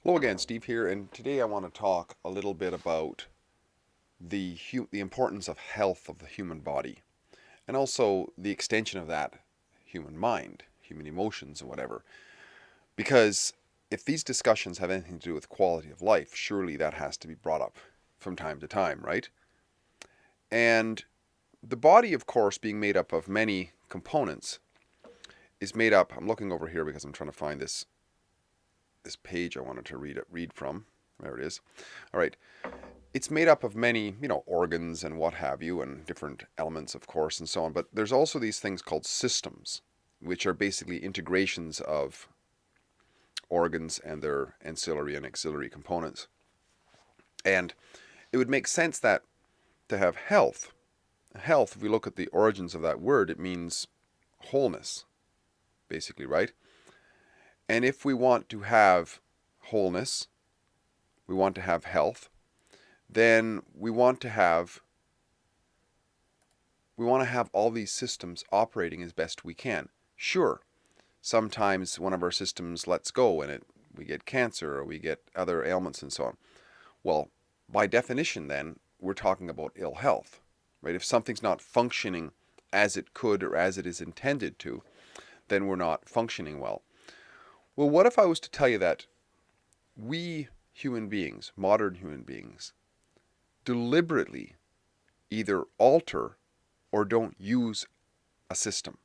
Hello again, Steve here, and today I want to talk a little bit about the importance of health of the human body, and also the extension of that human mind, human emotions, and whatever. Because if these discussions have anything to do with quality of life, surely that has to be brought up from time to time, right? And the body, of course, being made up of many components, is made up. I'm looking over here because I'm trying to find this page I wanted to read from. There it is. All right. It's made up of many, organs and what have you, and different elements, of course, and so on. But there's also these things called systems, which are basically integrations of organs and their ancillary and auxiliary components. And it would make sense that to have health, if we look at the origins of that word, it means wholeness, basically, right? And if we want to have wholeness, we want to have health, then we want to have all these systems operating as best we can. Sure, sometimes one of our systems lets go and we get cancer or we get other ailments and so on. Well, by definition then, we're talking about ill health, right? If something's not functioning as it could or as it is intended to, then we're not functioning well. Well, what if I was to tell you that we human beings, modern human beings, deliberately either alter or don't use a system?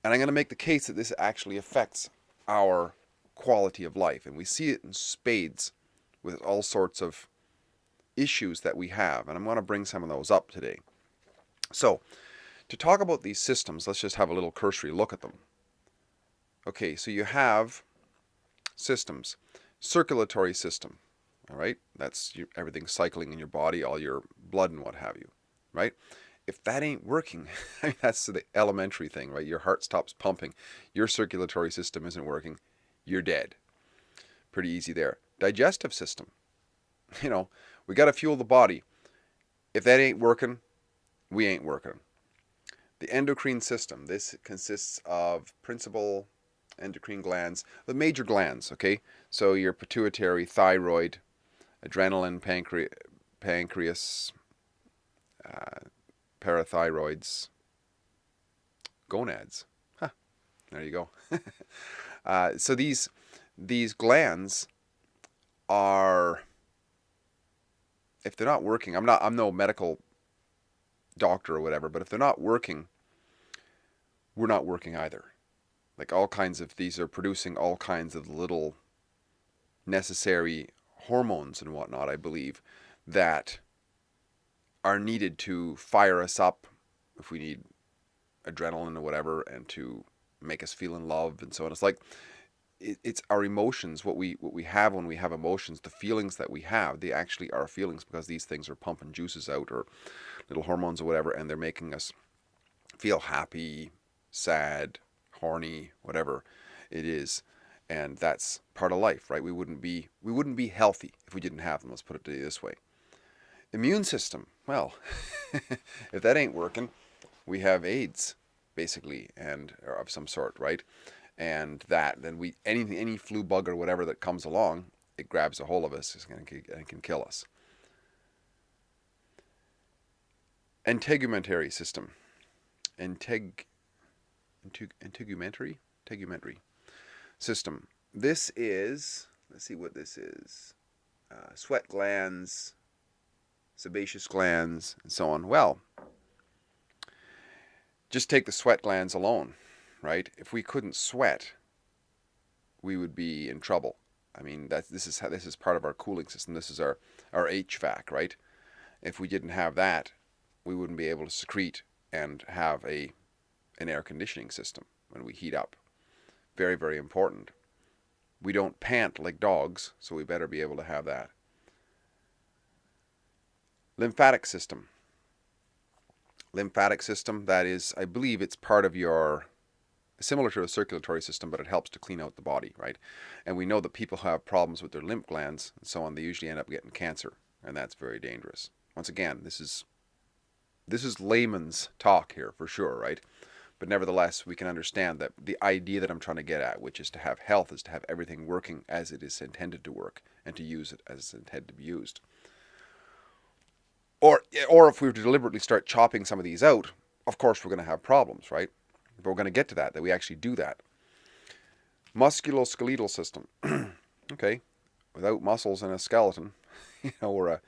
And I'm going to make the case that this actually affects our quality of life. And we see it in spades with all sorts of issues that we have. And I'm going to bring some of those up today. So, to talk about these systems, let's just have a little cursory look at them. Okay, so you have systems. Circulatory system, all right? That's everything cycling in your body, all your blood and what have you, right? If that ain't working, I mean, that's the elementary thing, right? Your heart stops pumping, your circulatory system isn't working, you're dead. Pretty easy there. Digestive system, you know, we got to fuel the body. If that ain't working, we ain't working. The endocrine system, this consists of principal endocrine glands, the major glands, okay? So your pituitary, thyroid, adrenaline, pancreas, uh, parathyroids, gonads. Huh, there you go. So these glands are, if they're not working, I'm no medical doctor or whatever, but if they're not working, we're not working either. Like all kinds of these are producing all kinds of little necessary hormones and whatnot, I believe, that are needed to fire us up if we need adrenaline or whatever, and to make us feel in love and so on. It's like it's our emotions, what we have when we have emotions, the feelings that we have. They actually are feelings because these things are pumping juices out or little hormones or whatever, and they're making us feel happy, sad, horny, whatever it is. And that's part of life, right? We wouldn't be healthy if we didn't have them. Let's put it this way. Immune system. Well, if that ain't working, we have AIDS, basically, and or of some sort, right? And that then any flu bug or whatever that comes along, it grabs a hold of us and can kill us. Integumentary system. Integ, integumentary system. This is, let's see what this is. Sweat glands, sebaceous glands, and so on. Well, just take the sweat glands alone, right? If we couldn't sweat, we would be in trouble. I mean, this is part of our cooling system. This is our HVAC, right? If we didn't have that, we wouldn't be able to secrete and have an air conditioning system when we heat up. Very, very important. We don't pant like dogs, so we better be able to have that. Lymphatic system. Lymphatic system, that is, I believe it's part of your, similar to a circulatory system, but it helps to clean out the body, right? And we know that people who have problems with their lymph glands and so on, they usually end up getting cancer, and that's very dangerous. Once again, this is layman's talk here for sure, right? But nevertheless, we can understand that the idea that I'm trying to get at, which is to have health, is to have everything working as it is intended to work and to use it as it's intended to be used. Or if we were to deliberately start chopping some of these out, of course we're going to have problems, right? But we're going to get to that we actually do that. Musculoskeletal system. Okay, without muscles and a skeleton, we're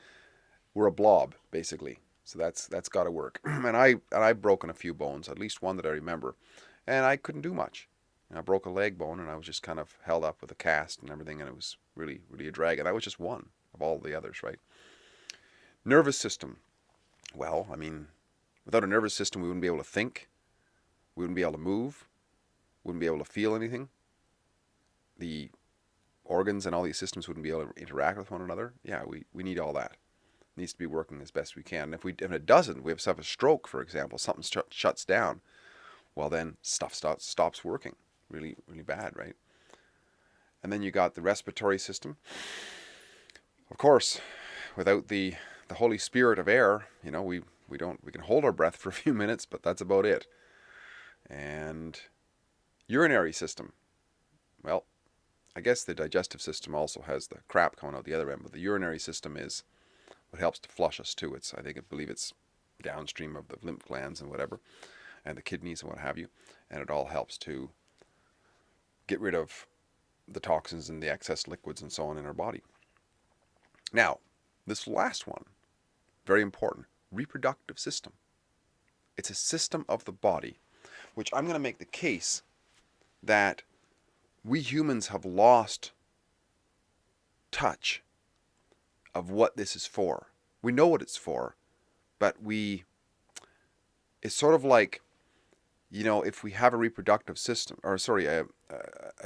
a blob basically. So that's got to work. And I've broken a few bones, at least one that I remember, and I couldn't do much. I broke a leg bone, and I was just kind of held up with a cast and everything, and it was really really a drag. And I was just one of all the others, right? Nervous system. Well, I mean, without a nervous system, we wouldn't be able to think, we wouldn't be able to move, wouldn't be able to feel anything. The organs and all these systems wouldn't be able to interact with one another. Yeah, we need all that. It needs to be working as best we can. And if it doesn't, we have a stroke, for example, something shuts down. Well, then stuff stops working. Really, really bad, right? And then you got the respiratory system. Of course, without the Holy Spirit of air, we can hold our breath for a few minutes, but that's about it. And urinary system. Well, I guess the digestive system also has the crap coming out the other end, but the urinary system is what helps to flush us too. I believe it's downstream of the lymph glands and whatever, and the kidneys and what have you, and it all helps to get rid of the toxins and the excess liquids and so on in our body. Now, this last one, very important, reproductive system. It's a system of the body, which I'm going to make the case that we humans have lost touch of what this is for. We know what it's for, but it's sort of like, if we have a reproductive system, or sorry, a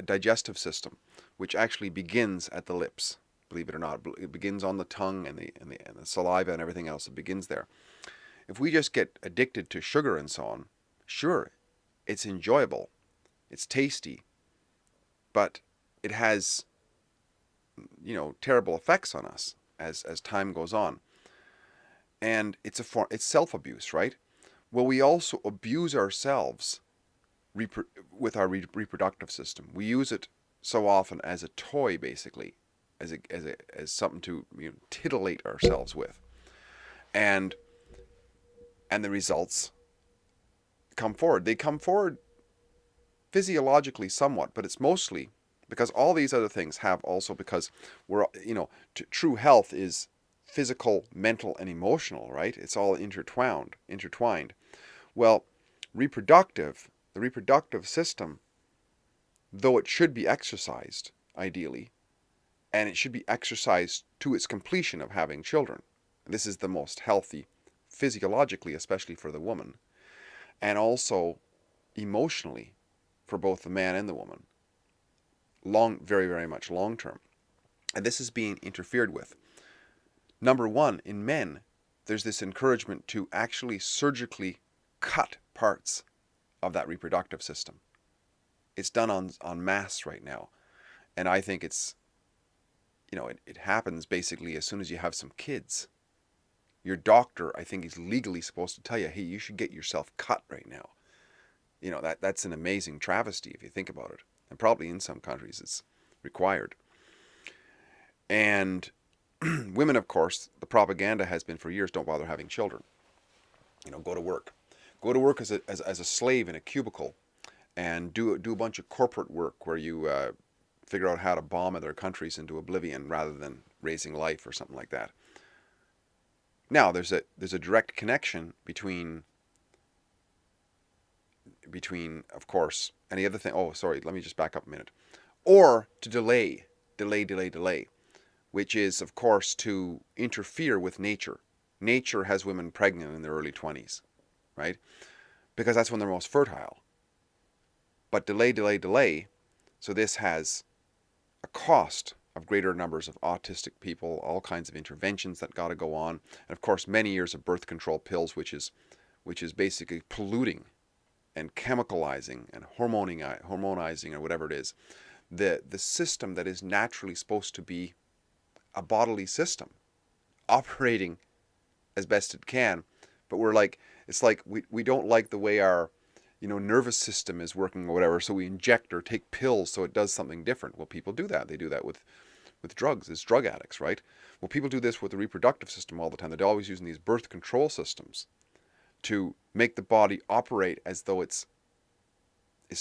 digestive system, which actually begins at the lips, believe it or not, it begins on the tongue and the saliva and everything else. It begins there. If we just get addicted to sugar and so on, sure, it's enjoyable, it's tasty, but it has, terrible effects on us as time goes on. And it's self-abuse, right? Well, we also abuse ourselves with our reproductive system. We use it so often as a toy, basically, as something to titillate ourselves with, and the results come forward. They come forward physiologically somewhat, but it's mostly because all these other things have also because we're true health is physical, mental, and emotional, right? It's all intertwined. Well, the reproductive system, though it should be exercised ideally, and it should be exercised to its completion of having children. This is the most healthy physiologically, especially for the woman, and also emotionally for both the man and the woman. Very, very much long term. And this is being interfered with. Number one, in men, there's this encouragement to actually surgically cut parts of that reproductive system. It's done en masse right now. And I think it's, it happens basically as soon as you have some kids. Your doctor, I think, is legally supposed to tell you, hey, you should get yourself cut right now. That's an amazing travesty if you think about it. And probably in some countries it's required. And women, of course, the propaganda has been for years, don't bother having children. Go to work. Go to work as a slave in a cubicle and do a bunch of corporate work where you figure out how to bomb other countries into oblivion rather than raising life or something like that. Now, there's a direct connection between, of course, any other thing. Oh, sorry, let me just back up a minute. Or to delay, which is, of course, to interfere with nature. Nature has women pregnant in their early 20s, right? Because that's when they're most fertile. But delay. So this has a cost of greater numbers of autistic people, all kinds of interventions that got to go on, and of course many years of birth control pills, which is basically polluting and chemicalizing and hormonizing or whatever it is, the system that is naturally supposed to be a bodily system, operating as best it can. But it's like we don't like the way our nervous system is working or whatever, so we inject or take pills so it does something different. Well, people do that. They do that with drugs, as drug addicts, right? Well, people do this with the reproductive system all the time. They're always using these birth control systems to make the body operate as though it's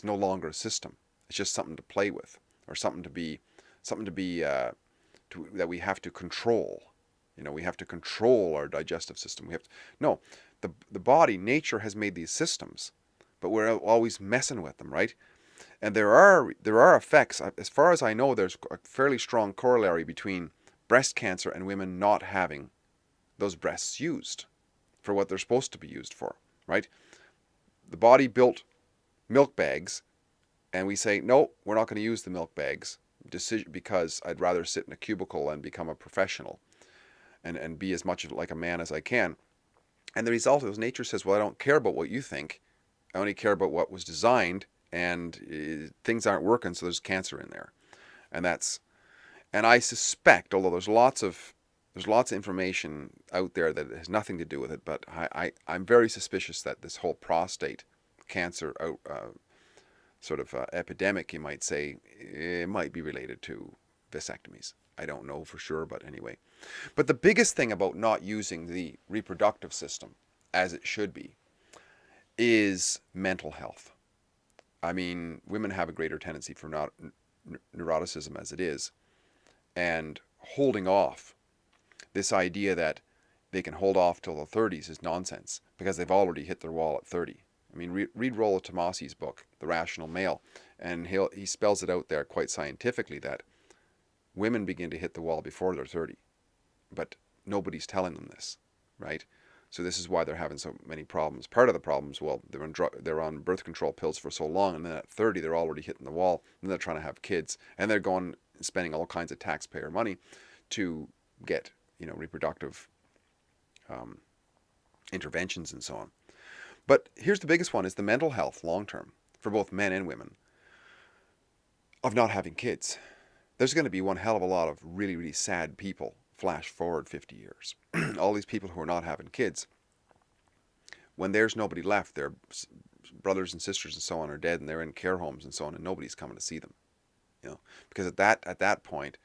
no longer a system. It's just something to play with, or something to be that we have to control. We have to control our digestive system. We have to, no, the body, nature has made these systems, but we're always messing with them, right? And there are effects. As far as I know, there's a fairly strong corollary between breast cancer and women not having those breasts used for what they're supposed to be used for, right? The body built milk bags, and we say, no, we're not going to use the milk bags because I'd rather sit in a cubicle and become a professional and be as much like a man as I can. And the result is nature says, well, I don't care about what you think. I only care about what was designed, and things aren't working, so there's cancer in there. And I suspect, although there's lots of information out there that has nothing to do with it, but I'm very suspicious that this whole prostate cancer epidemic, you might say, it might be related to vasectomies. I don't know for sure, but anyway. But the biggest thing about not using the reproductive system as it should be is mental health. I mean, women have a greater tendency for neuroticism as it is, and holding off. This idea that they can hold off till the 30s is nonsense because they've already hit their wall at 30. I mean, read Rollo Tomasi's book, The Rational Male, and he spells it out there quite scientifically that women begin to hit the wall before they're 30, but nobody's telling them this, right? So this is why they're having so many problems. Part of the problems, well, they're on birth control pills for so long, and then at 30 they're already hitting the wall, and they're trying to have kids, and they're going spending all kinds of taxpayer money to get reproductive interventions and so on. But here's the biggest one: is the mental health long term for both men and women of not having kids. There's going to be one hell of a lot of really, really sad people flash forward 50 years. All these people who are not having kids, when there's nobody left, their brothers and sisters and so on are dead, and they're in care homes and so on, and nobody's coming to see them. Because at that point,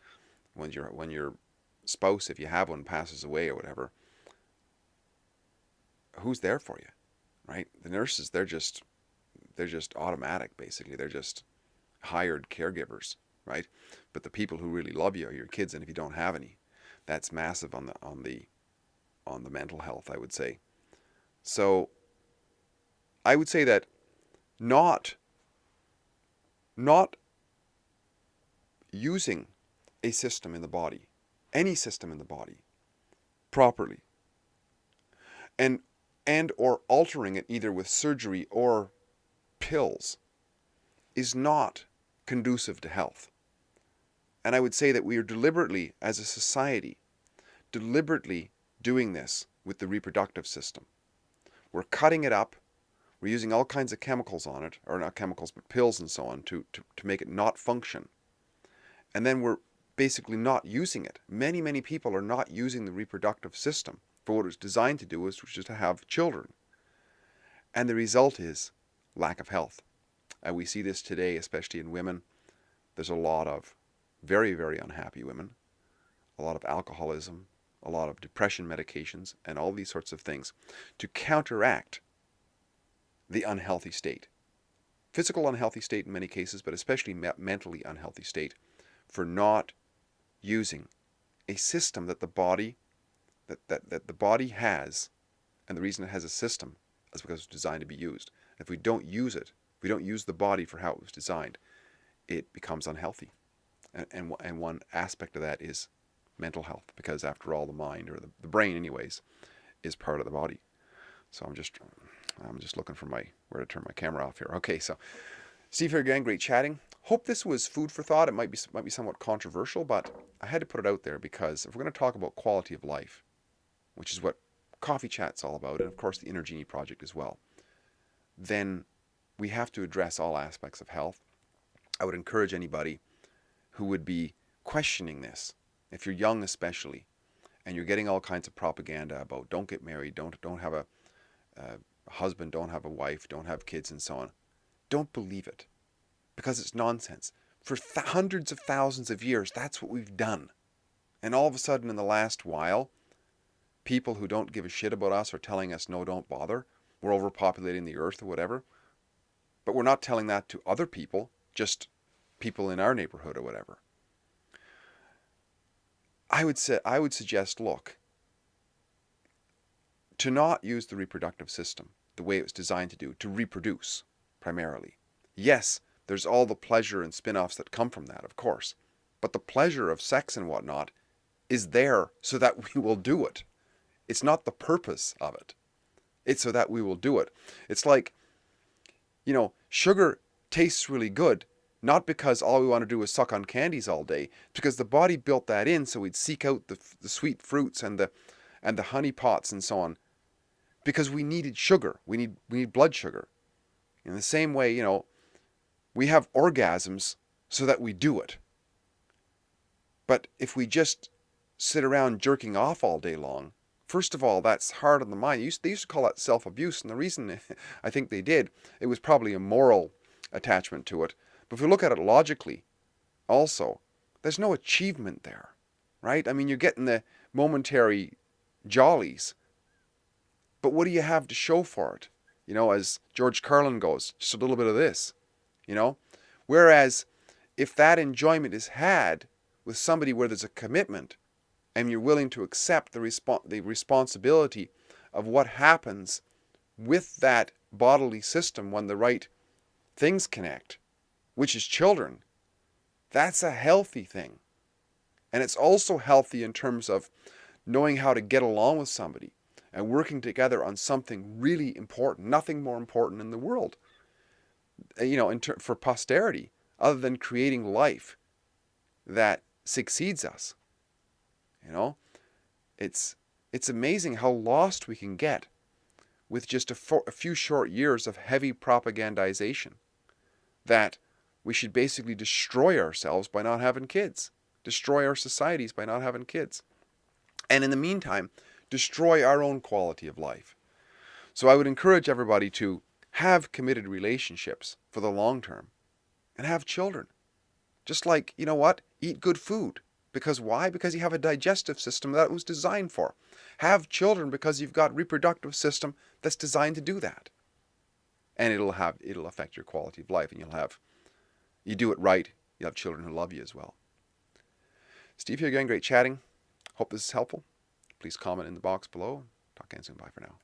when your spouse, if you have one, passes away or whatever, who's there for you, right? The nurses, they're just automatic, basically. They're just hired caregivers, right? But the people who really love you are your kids, and if you don't have any, that's massive on the mental health, I would say. So I would say that not using a system in the body, any system in the body, properly, and or altering it either with surgery or pills, is not conducive to health. And I would say that we are deliberately, as a society, deliberately doing this with the reproductive system. We're cutting it up. We're using all kinds of chemicals on it, or not chemicals, but pills and so on, to make it not function. And then we're basically not using it. Many, many people are not using the reproductive system for what it's designed to do, which is to have children. And the result is lack of health. And we see this today, especially in women. There's a lot of very, very unhappy women, a lot of alcoholism, a lot of depression medications, and all these sorts of things to counteract the unhealthy state. Physical unhealthy state in many cases, but especially mentally unhealthy state, for not using a system that the body that the body has. And the reason it has a system is because it's designed to be used. If we don't use it, if we don't use the body for how it was designed, it becomes unhealthy. And one aspect of that is mental health, because after all, the mind, or the brain anyways, is part of the body. So I'm just looking for where to turn my camera off here. Okay, so Steve here again, great chatting. Hope this was food for thought. It might be somewhat controversial, but I had to put it out there because if we're going to talk about quality of life, which is what Coffee Chat's all about, and of course the Inner Genie Project as well, then we have to address all aspects of health. I would encourage anybody who would be questioning this, if you're young especially, and you're getting all kinds of propaganda about don't get married, don't have a husband, don't have a wife, don't have kids, and so on. Don't believe it, because it's nonsense. For hundreds of thousands of years, that's what we've done. And all of a sudden, in the last while, people who don't give a shit about us are telling us, no, don't bother. We're overpopulating the earth or whatever. But we're not telling that to other people, just people in our neighborhood or whatever. I would suggest, look, to not use the reproductive system the way it was designed to do, to reproduce primarily. Yes, there's all the pleasure and spin-offs that come from that, of course. But the pleasure of sex and whatnot is there so that we will do it. It's not the purpose of it. It's so that we will do it. It's like, sugar tastes really good, not because all we want to do is suck on candies all day, because the body built that in so we'd seek out the sweet fruits and the honey pots and so on, because we needed sugar. We need blood sugar. In the same way, we have orgasms so that we do it. But if we just sit around jerking off all day long, first of all, that's hard on the mind. They used to call that self-abuse, and the reason I think they did, it was probably a moral attachment to it. But if we look at it logically, also, there's no achievement there, right? I mean, you're getting the momentary jollies, but what do you have to show for it? As George Carlin goes, just a little bit of this, Whereas, if that enjoyment is had with somebody where there's a commitment, and you're willing to accept the responsibility of what happens with that bodily system when the right things connect, which is children, that's a healthy thing. And it's also healthy in terms of knowing how to get along with somebody and working together on something really important, nothing more important in the world, for posterity, other than creating life that succeeds us. It's amazing how lost we can get with just a few short years of heavy propagandization, that we should basically destroy ourselves by not having kids, destroy our societies by not having kids, and in the meantime, destroy our own quality of life. So I would encourage everybody to have committed relationships for the long term and have children. Just like, eat good food. Because why? Because you have a digestive system that it was designed for. Have children because you've got a reproductive system that's designed to do that. And it'll affect your quality of life, and you do it right, you'll have children who love you as well. Steve here again, great chatting. Hope this is helpful. Please comment in the box below. Talk again soon. Bye for now.